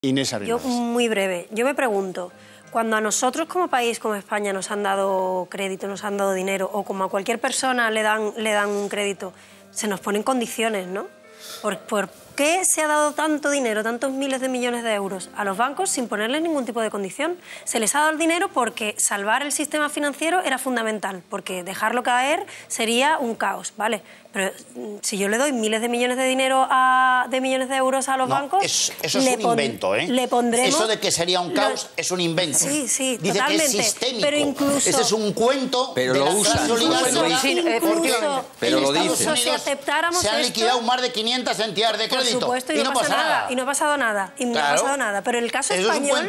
Inés Arrimadas. Yo, muy breve. Yo me pregunto, cuando a nosotros como país, como España, nos han dado crédito, nos han dado dinero, o como a cualquier persona le dan un crédito, se nos ponen condiciones, ¿no? ¿Por qué se ha dado tanto dinero, tantos miles de millones de euros a los bancos sin ponerles ningún tipo de condición? Se les ha dado el dinero porque salvar el sistema financiero era fundamental, porque dejarlo caer sería un caos, ¿vale? Pero si yo le doy miles de millones de millones de euros a los bancos... Eso es un invento, ¿eh? Le pondremos... Eso de que sería un caos es un invento. Sí, sí, dice totalmente. Que es sistémico. Pero incluso... Ese es un cuento pero de lo la usan. clase oligarca. Pero lo dicen. Si aceptáramos se han liquidado más de 500 entidades de crédito. Por supuesto, y no pasa nada. Y no ha pasado nada. Y no ha pasado nada. Pero en el caso español...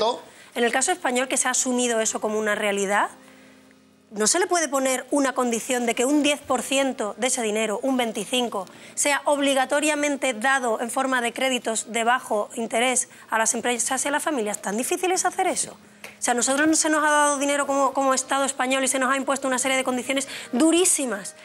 En el caso español, que se ha asumido eso como una realidad, no se le puede poner una condición de que un 10% de ese dinero, un 25%, sea obligatoriamente dado en forma de créditos de bajo interés a las empresas y a las familias. ¿Tan difícil es hacer eso? O sea, a nosotros no se nos ha dado dinero como Estado español y se nos ha impuesto una serie de condiciones durísimas.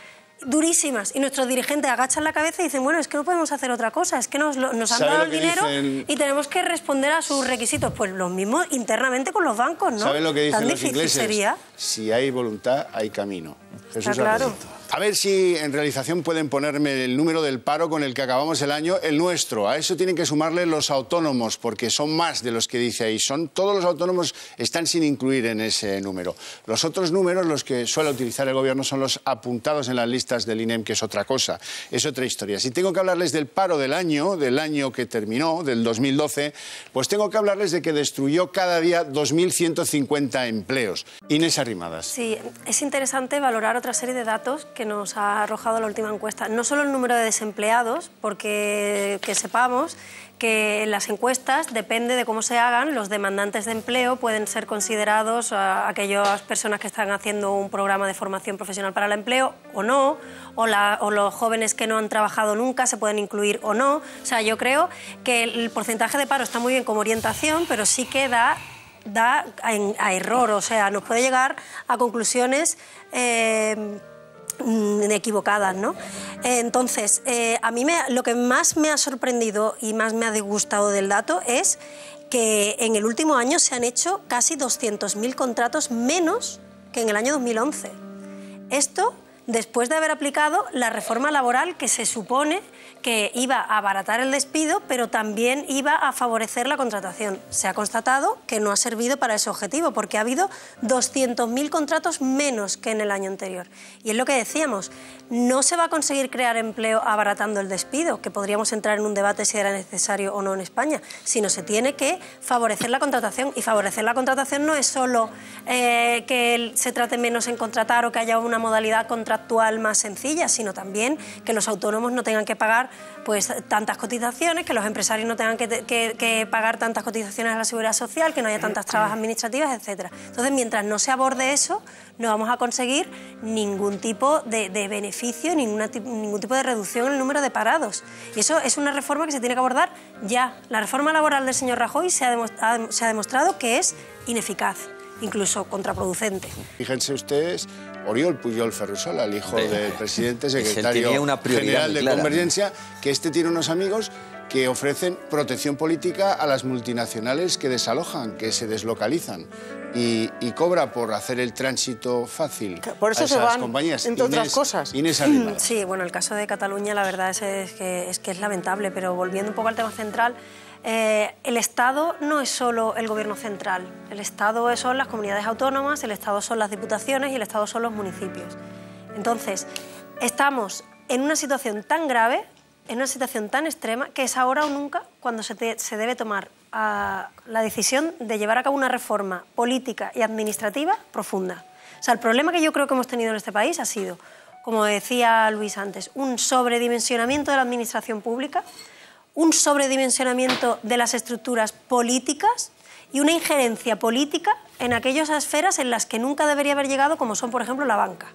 Y nuestros dirigentes agachan la cabeza y dicen, bueno, es que no podemos hacer otra cosa, es que nos han dado el dinero y tenemos que responder a sus requisitos. Pues lo mismo internamente con los bancos, ¿no? ¿Saben lo que dicen los ingleses? Sería. Si hay voluntad, hay camino. Está claro. A ver si en realización pueden ponerme el número del paro con el que acabamos el año, el nuestro. A eso tienen que sumarle los autónomos, porque son más de los que dice ahí. Todos los autónomos están sin incluir en ese número. Los otros números, los que suele utilizar el gobierno, son los apuntados en las listas del INEM, que es otra cosa, es otra historia. Si tengo que hablarles del paro del año que terminó, del 2012, pues tengo que hablarles de que destruyó cada día 2.150 empleos. Inés Arrimadas. Sí, es interesante valorar otra serie de datos que nos ha arrojado la última encuesta. No solo el número de desempleados, porque que sepamos que en las encuestas, depende de cómo se hagan, los demandantes de empleo pueden ser considerados aquellas personas que están haciendo un programa de formación profesional para el empleo o no, o los jóvenes que no han trabajado nunca se pueden incluir o no. O sea, yo creo que el porcentaje de paro está muy bien como orientación, pero sí que da a error, o sea, nos puede llegar a conclusiones equivocadas, ¿no? Entonces, a mí lo que más me ha sorprendido y más me ha disgustado del dato es que en el último año se han hecho casi 200.000 contratos menos que en el año 2011. Esto después de haber aplicado la reforma laboral que se supone que iba a abaratar el despido, pero también iba a favorecer la contratación. Se ha constatado que no ha servido para ese objetivo, porque ha habido 200.000 contratos menos que en el año anterior. Y es lo que decíamos, no se va a conseguir crear empleo abaratando el despido, que podríamos entrar en un debate si era necesario o no en España, sino se tiene que favorecer la contratación. Y favorecer la contratación no es solo que se trate menos en contratar o que haya una modalidad contractual más sencilla, sino también que los autónomos no tengan que pagar pues tantas cotizaciones, que los empresarios no tengan que pagar tantas cotizaciones a la Seguridad Social, que no haya tantas trabas administrativas, etc. Entonces, mientras no se aborde eso, no vamos a conseguir ningún tipo de beneficio, ningún tipo de reducción en el número de parados. Y eso es una reforma que se tiene que abordar ya. La reforma laboral del señor Rajoy se ha demostrado que es ineficaz, incluso contraproducente. Fíjense ustedes, Oriol Pujol Ferrusola, el hijo del presidente, secretario general de Convergencia, que tiene unos amigos que ofrecen protección política a las multinacionales que desalojan, que se deslocalizan y cobra por hacer el tránsito fácil. Por eso a esas se van, compañías. entre otras cosas. Inés Arrimadas. Sí, bueno, el caso de Cataluña la verdad es que es lamentable, pero volviendo un poco al tema central, el Estado no es solo el gobierno central, el Estado son las comunidades autónomas, el Estado son las diputaciones y el Estado son los municipios. Entonces, estamos en una situación tan grave, en una situación tan extrema, que es ahora o nunca cuando se debe tomar la decisión de llevar a cabo una reforma política y administrativa profunda. O sea, el problema que yo creo que hemos tenido en este país ha sido, como decía Luis antes, un sobredimensionamiento de la administración pública, un sobredimensionamiento de las estructuras políticas y una injerencia política en aquellas esferas en las que nunca debería haber llegado, como son, por ejemplo, la banca.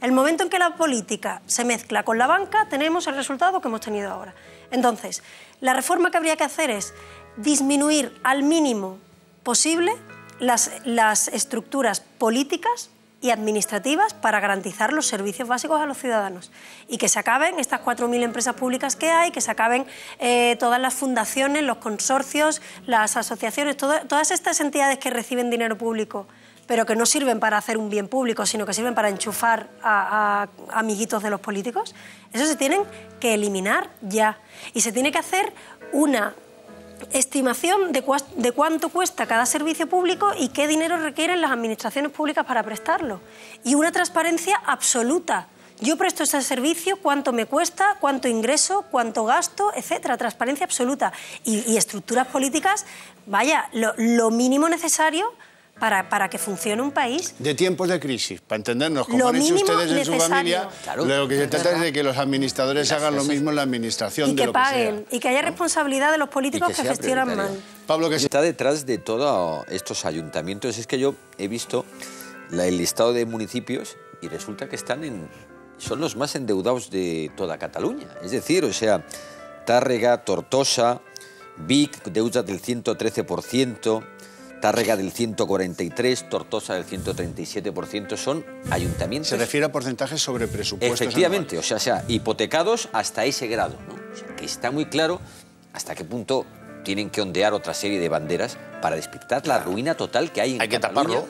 El momento en que la política se mezcla con la banca, tenemos el resultado que hemos tenido ahora. Entonces, la reforma que habría que hacer es disminuir al mínimo posible las estructuras políticas y administrativas para garantizar los servicios básicos a los ciudadanos. Y que se acaben estas 4.000 empresas públicas que hay, que se acaben todas las fundaciones, los consorcios, las asociaciones, todas estas entidades que reciben dinero público, pero que no sirven para hacer un bien público, sino que sirven para enchufar a amiguitos de los políticos. Eso se tienen que eliminar ya. Y se tiene que hacer una estimación de cuánto cuesta cada servicio público y qué dinero requieren las administraciones públicas para prestarlo. Y una transparencia absoluta. Yo presto ese servicio, cuánto me cuesta, cuánto ingreso, cuánto gasto, etcétera. Transparencia absoluta. Y estructuras políticas, vaya, lo mínimo necesario para que funcione un país. De tiempos de crisis, para entendernos, como han hecho ustedes en su familia, claro, lo que se trata es de que los administradores hagan lo mismo en la administración de lo que sea. Y que paguen, y que haya responsabilidad de los políticos que gestionan mal. Pablo, que está detrás de todos estos ayuntamientos. Es que yo he visto el listado de municipios y resulta que son los más endeudados de toda Cataluña. Es decir, o sea, Tàrrega, Tortosa, Vic, deuda del 113%, Tàrrega del 143%, Tortosa del 137%, son ayuntamientos... Se refiere a porcentajes sobre presupuestos. Efectivamente, anuales. o sea, hipotecados hasta ese grado, ¿no? O sea, que está muy claro hasta qué punto tienen que ondear otra serie de banderas para despistar la ruina total que hay en que Cataluña. taparlo.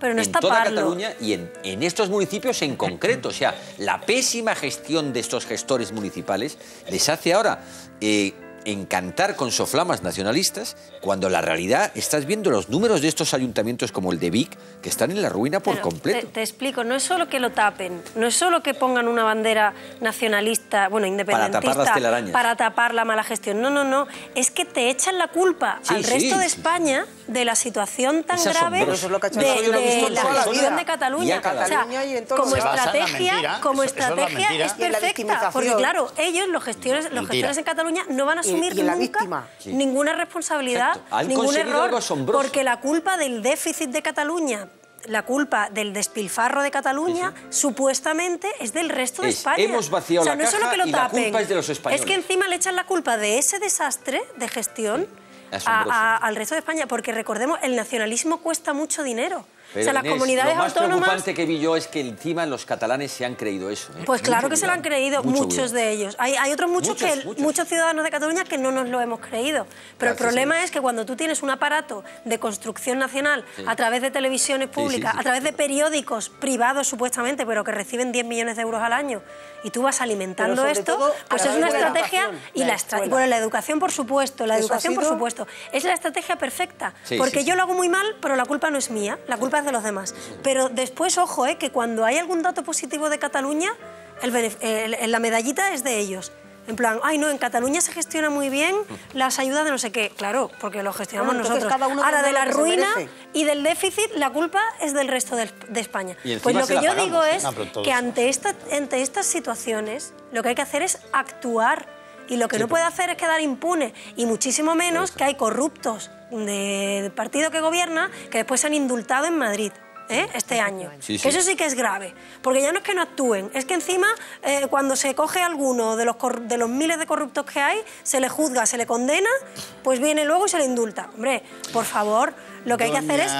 Pero no es en toda taparlo. Cataluña y en estos municipios en concreto. O sea, la pésima gestión de estos gestores municipales les hace ahora encantar con soflamas nacionalistas, cuando la realidad estás viendo los números de estos ayuntamientos como el de Vic, que están en la ruina por completo. Te explico, no es solo que lo tapen, no es solo que pongan una bandera nacionalista, bueno, independentista, para tapar las telarañas, para tapar la mala gestión. No, es que te echan la culpa al resto de España de la situación tan grave Eso es lo que ha hecho de la toda gestión vida. de Cataluña. Como estrategia, es perfecta, porque claro, ellos, los gestores en Cataluña, no van a asumir nunca ninguna responsabilidad, ningún error, porque la culpa del déficit de Cataluña, la culpa del despilfarro de Cataluña, supuestamente es del resto de España. Hemos vaciado la no es solo caja que lo y la tapen, culpa es de los españoles. es que encima le echan la culpa de ese desastre de gestión al resto de España, porque recordemos, el nacionalismo cuesta mucho dinero. Pero, o sea, las Inés, comunidades lo más autónomas... preocupante que vi yo es que encima los catalanes se han creído eso. Pues claro que se lo han creído, muchos de ellos. Hay otros muchos ciudadanos de Cataluña que no nos lo hemos creído. Pero el problema es que cuando tú tienes un aparato de construcción nacional a través de televisiones públicas, a través de periódicos privados supuestamente, pero que reciben 10 millones de euros al año, y tú vas alimentando esto, pues es una estrategia... Bueno, la educación, por supuesto, la educación, por supuesto. Es la estrategia perfecta, porque yo lo hago muy mal, pero la culpa no es mía, la culpa es de los demás. Pero después, ojo, que cuando hay algún dato positivo de Cataluña, la medallita es de ellos. En plan, ay no, en Cataluña se gestiona muy bien las ayudas de no sé qué. Claro, porque lo gestionamos nosotros. Ahora, de la ruina y del déficit, la culpa es del resto de España. Pues lo que yo digo es que ante estas situaciones, lo que hay que hacer es actuar. Y lo que no puede hacer es quedar impune. Y muchísimo menos que hay corruptos del partido que gobierna que después se han indultado en Madrid este año. Que eso sí que es grave. Porque ya no es que no actúen, es que encima cuando se coge a alguno de los miles de corruptos que hay, se le juzga, se le condena, pues viene luego y se le indulta. Hombre, por favor, lo que hay que hacer es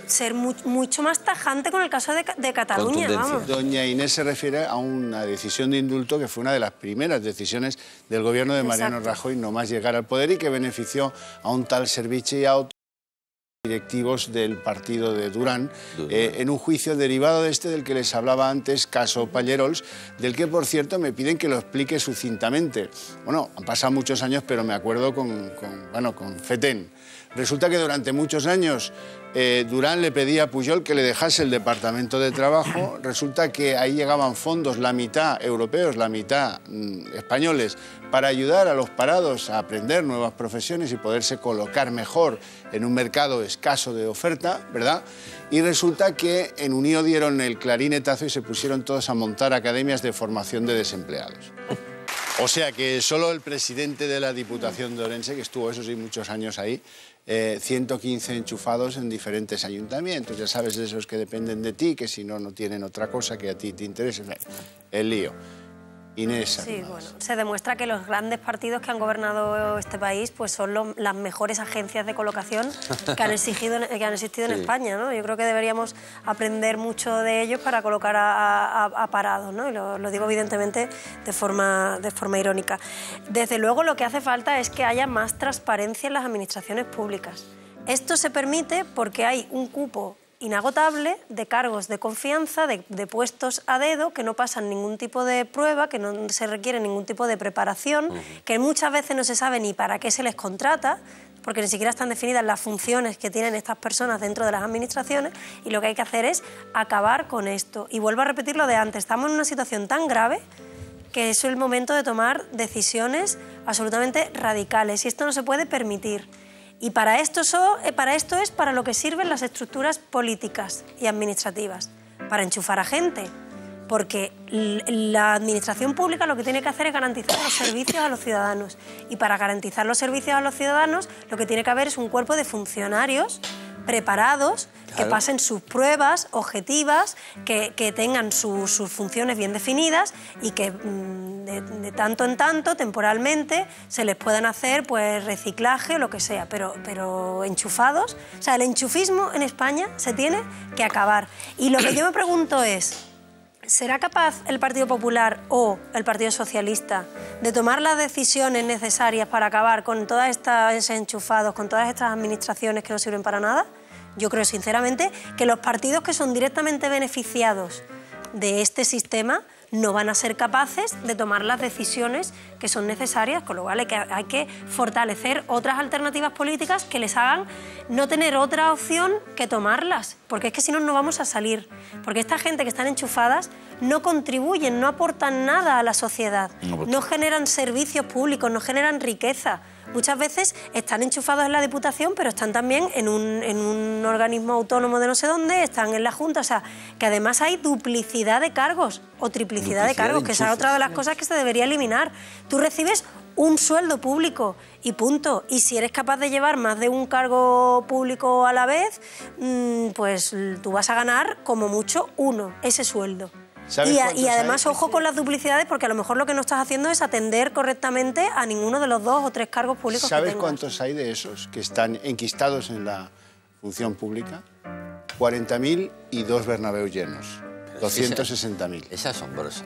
ser mucho más tajante con el caso de Cataluña, vamos. Doña Inés se refiere a una decisión de indulto que fue una de las primeras decisiones del gobierno de Mariano Rajoy, no más llegar al poder, y que benefició a un tal Serviche y a otros directivos del partido de Durán, en un juicio derivado de del que les hablaba antes, caso Pallerols, del que, por cierto, me piden que lo explique sucintamente. Bueno, han pasado muchos años, pero me acuerdo con Fetén. Resulta que durante muchos años Durán le pedía a Pujol que le dejase el Departamento de Trabajo. Resulta que ahí llegaban fondos, la mitad europeos, la mitad españoles, para ayudar a los parados a aprender nuevas profesiones y poderse colocar mejor en un mercado escaso de oferta, ¿verdad? Y resulta que en Unió dieron el clarinetazo y se pusieron todos a montar academias de formación de desempleados. O sea que solo el presidente de la Diputación de Orense, que estuvo, eso sí, muchos años ahí, 115 enchufados en diferentes ayuntamientos. Ya sabes, de esos que dependen de ti, que si no, no tienen otra cosa que a ti te interese. El lío. Inés Sí, Arrimadas. bueno, se demuestra que los grandes partidos que han gobernado este país pues son las mejores agencias de colocación que han existido en España, ¿no? Yo creo que deberíamos aprender mucho de ellos para colocar a parados, ¿no? Y lo digo evidentemente de forma irónica. Desde luego lo que hace falta es que haya más transparencia en las administraciones públicas. Esto se permite porque hay un cupo inagotable de cargos de confianza, de puestos a dedo, que no pasan ningún tipo de prueba, que no se requiere ningún tipo de preparación, que muchas veces no se sabe ni para qué se les contrata, porque ni siquiera están definidas las funciones que tienen estas personas dentro de las administraciones, y lo que hay que hacer es acabar con esto. Y vuelvo a repetir lo de antes, estamos en una situación tan grave que es el momento de tomar decisiones absolutamente radicales, y esto no se puede permitir. Y para esto es para lo que sirven las estructuras políticas y administrativas, para enchufar a gente, porque la administración pública lo que tiene que hacer es garantizar los servicios a los ciudadanos, y para garantizar los servicios a los ciudadanos lo que tiene que haber es un cuerpo de funcionarios preparados, que pasen sus pruebas objetivas, que tengan sus funciones bien definidas y que de tanto en tanto, temporalmente, se les puedan hacer pues reciclaje o lo que sea, pero enchufados. O sea, el enchufismo en España se tiene que acabar. Y lo que yo me pregunto es, ¿será capaz el Partido Popular o el Partido Socialista de tomar las decisiones necesarias para acabar con todos estos enchufados, con todas estas administraciones que no sirven para nada? Yo creo sinceramente que los partidos que son directamente beneficiados de este sistema no van a ser capaces de tomar las decisiones que son necesarias, con lo cual hay que fortalecer otras alternativas políticas que les hagan no tener otra opción que tomarlas, porque es que si no, no vamos a salir. Porque esta gente que están enchufadas no contribuyen, no aportan nada a la sociedad, no generan servicios públicos, no generan riqueza. Muchas veces están enchufados en la Diputación, pero están también en un organismo autónomo de no sé dónde, están en la Junta, o sea, que además hay duplicidad de cargos o triplicidad de cargos, que esa es otra de las cosas que se debería eliminar. Tú recibes un sueldo público y punto. Y si eres capaz de llevar más de un cargo público a la vez, pues tú vas a ganar como mucho ese sueldo. Y además, ojo con las duplicidades, porque a lo mejor lo que no estás haciendo es atender correctamente a ninguno de los 2 o 3 cargos públicos que tengas. ¿Sabes cuántos hay de esos que están enquistados en la función pública? 40.000 y 2 Bernabéu llenos. 260.000. Es asombroso.